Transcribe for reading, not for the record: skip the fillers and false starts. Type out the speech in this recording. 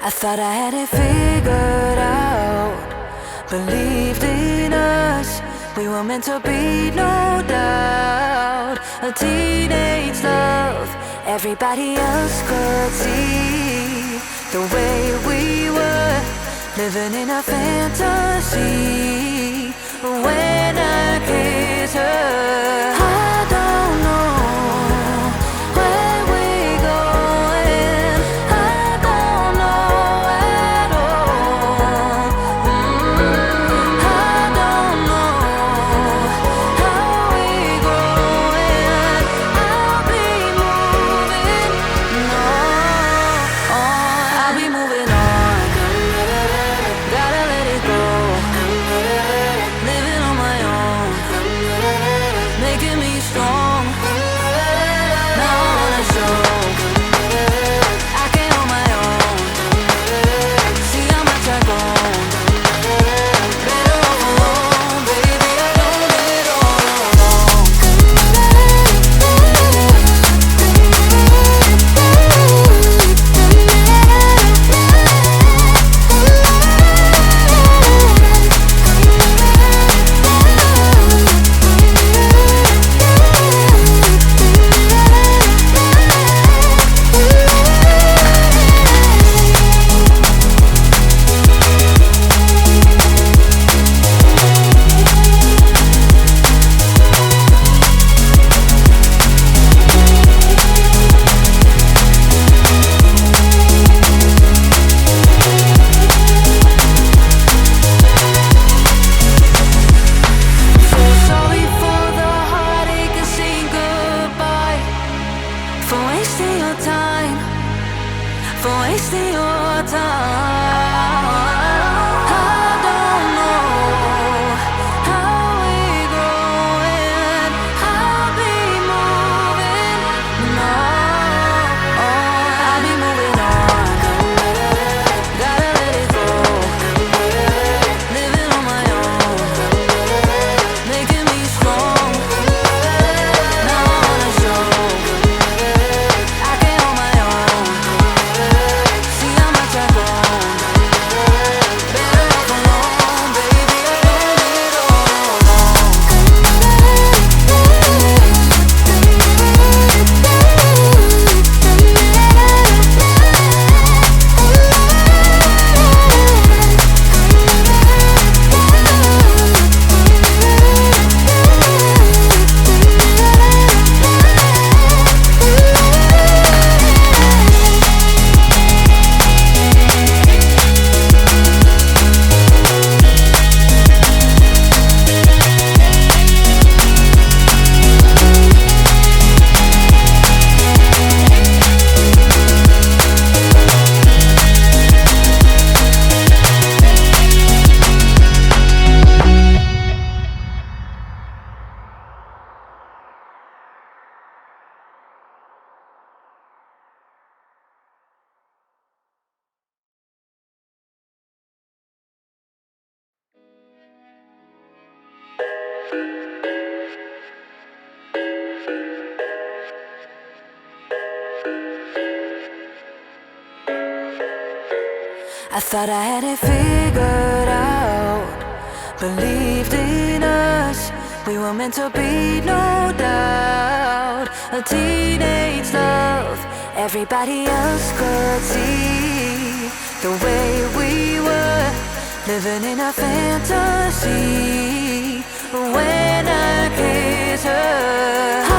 I thought I had it figured out, believed in us, we were meant to be, no doubt. A teenage love, everybody else could see the way we were, living in a fantasy. When I kiss her, I don't know where we're going, I don't know at all. I don't know how we're growing. I'll be moving on. I'll be moving on. Gotta let it go. Living on my own, making me strong. Now I wanna show I can hold my own. See how much I've grown. Better off alone, baby. I don't live all alone. For wasting your time. I don't know how we're growing. I'll be moving on. I'll be moving on. Gotta let it go. Living on my own, making me strong. Now I wanna show I can hold my own. See how much I've grown. Better off alone, baby. I don't live all alone. I thought I had it figured out, believed in us, we were meant to be, no doubt. A teenage love, everybody else could see the way we were, living in a fantasy. When I kiss her,